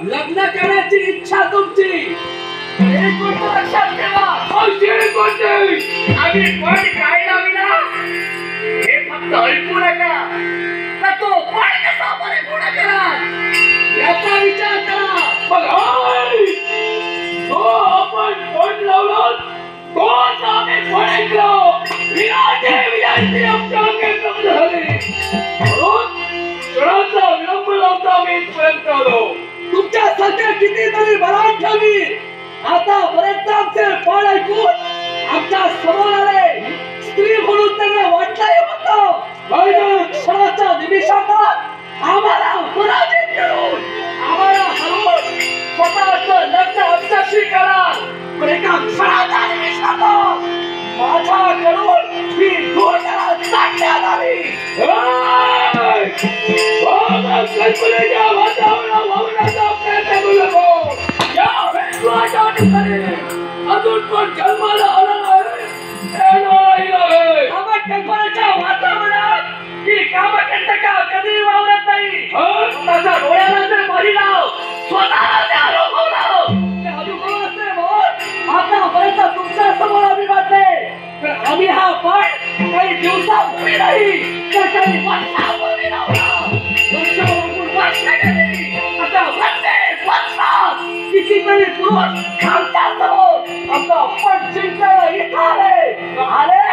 लग्न करण्याची इच्छा तुमची, एक गोष्ट लक्षात ठेवा. आम्ही पण काय लाविला हे फक्त ऐकू नका, तर तो पण कसा परिपूर्ण करा याचा विचार करा. आपण पण लावलं तोच आम्ही पण ऐकलो. विनाचे विजयाची आमच्या अंगात झाली म्हणून क्षणाचा विलंब लावता आम्ही इथपर्यंत आलो. तुमच्यासारख्या कितीतरी बलाढ्य ठेवी आतापर्यंत आमचे पण ऐकून आमच्या समोर आले. स्त्री म्हणून त्यांना वाटलंही होतं क्षणाच्या निमिषात आम्हाला पराजित करून, आम्हाला हरवून स्वतःचं लग्न आमच्याशी करा. पण एका क्षणाच्या निमिषात माझ्याकडून ही घोषणा टाकण्यात आली. कल्पनेच्या वातावरणात वावरण्याचा प्रयत्न करू नको. या विश्वाच्या ठिकाणी अजून पण जन्माला आला नाही. कल्पनेच्या वातावरणात ही कामकंटका कधी वावरत नाही. स्वतःच्या डोळ्याला जर बळी लाव, स्वतःला ते अनुभवलं, ते अनुभवाचे मोल आतापर्यंत तुमच्या समोर आम्ही मांडले. तर आम्ही हा पण काही दिवसापूर्वी नाही, तर काही वर्षापूर्वी लावला. वर्ष गेली, आता प्रत्येक वर्षात कितीतरी पुरुष आमच्या समोर आमचा पण जिंकायला इथं आले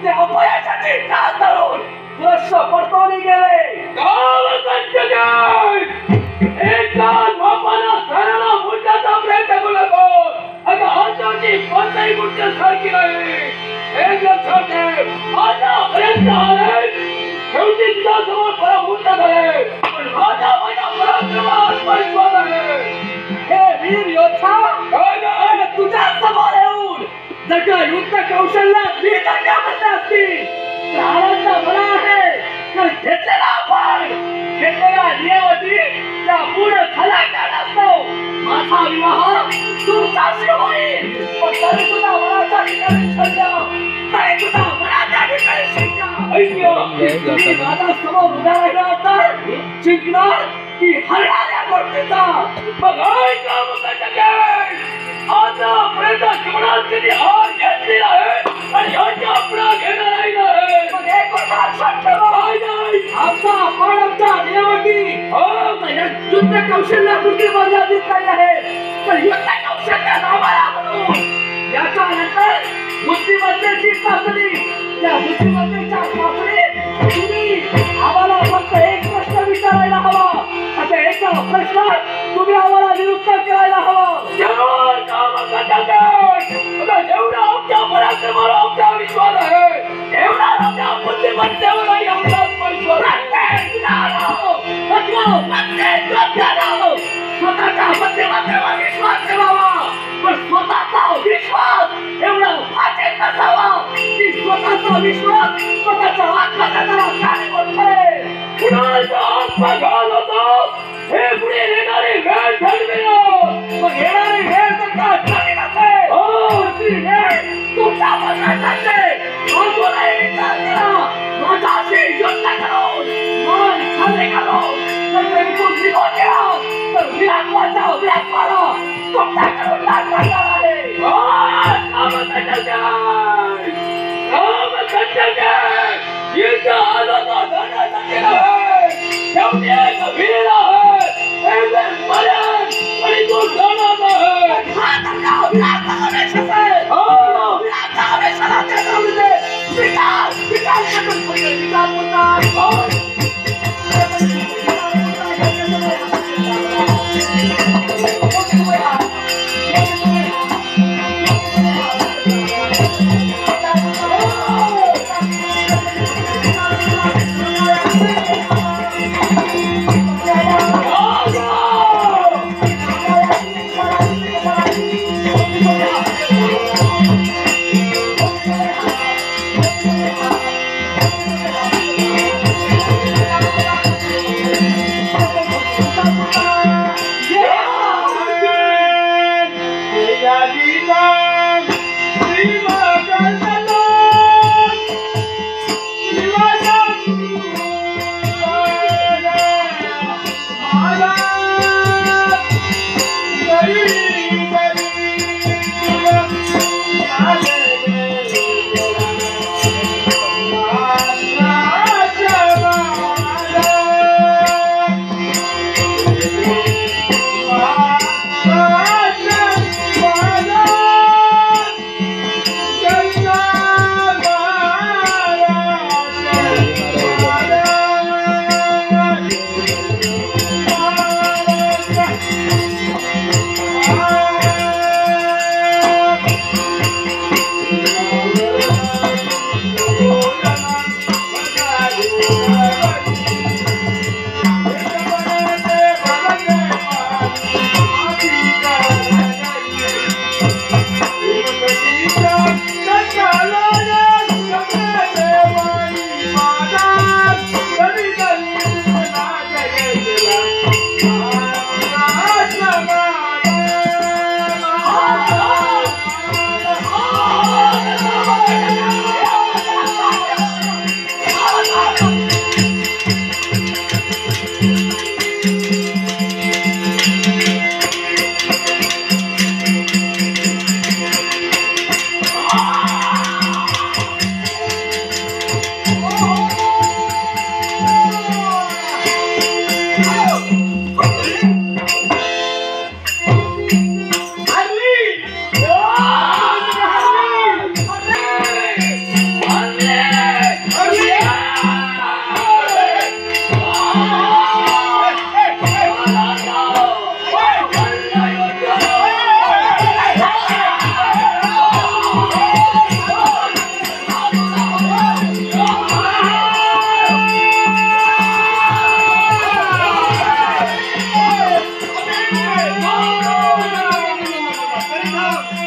ते अपयशाची टाच धरून वर्ष पडतवली गेले. एका बापाला सराला मुद्द्याचा प्रयत्न करू नको. आता आताची कोणताही मुद्दा सारखी नाही हे लक्षात ठेव. आतापर्यंत आले शेवटी तुझ्या समोर पराभूत झाले, पण माझ्या पराक्रमात विश्वास आहे. हे वीर योद्धा तुझ्या समोर येऊन जर का युद्ध कौशल्यात मी दंड्या म्हणल्या असतील तर आनंद मला आहे. तर घेतलेला नियमावती त्या पूर्ण खलाकार असतो. माझा विवाह तुमच्याशी होईल, पण तरी सुद्धा मनाच्या ठिकाणी शंका, तरी सुद्धा मनाच्या ठिकाणी शंका. तुम्ही माझ्या समोर उभ्या राहिला तर जिंकणार की हरणाऱ्या गोष्टीचा. मग काम आतापर्यंत जीवनात कधी हार घेतली आहे आणि ह्याच्या पुढे घेणारही नाही. मग एक गोष्ट लक्षात ठेवा, आमचा आपण आमच्या नियमावती युद्ध कौशल्यापुरती मर्यादित नाही आहे, तर युद्ध कौशल्यात आम्हाला म्हणून याच्यानंतर बुद्धिमत्तेची चाचणी, त्या बुद्धिमत्तेच्या चाचणीत तुम्ही आम्हाला फक्त एक प्रश्न विचारायला हवा. आता एका प्रश्नात तुम्ही आम्हाला निरुत्तर करायला हवं. जेवढा आमच्या पराक्रमावर आमचा विश्वास आहे तेवढा आमच्या बुद्धिमत्तेवरही आमचा विश्वास स्वतःच्या बुद्धिमत्तेवर विश्वास ठेवावा, पण स्वतःचा विश्वास एवढा फाटेल नसावा की स्वतःचा विश्वास स्वतःच्या आत्मकथनाला कारणीभूत ठरेल. कुणाचा आत्मघात होतो हे पुढे येणारी वेळ ठरवेल. मग येणारी वेळ जर का ठरली नसेल ती वेळ तुमच्या मनात असते. अजूनही विचार करा, माझ्याशी युद्ध करून मन खाली घालून जर का इथून निघून गेला तर विराटवाचा विराटवाला तुमच्याकडून लाट लागणार आहे. युद्ध आजचा धरण्यासाठी आहे, शेवटी एक वीर आहे, एक पर्यंत आणि तो जाणार आहे. विराटचा हमेशाला त्याचा विचार राम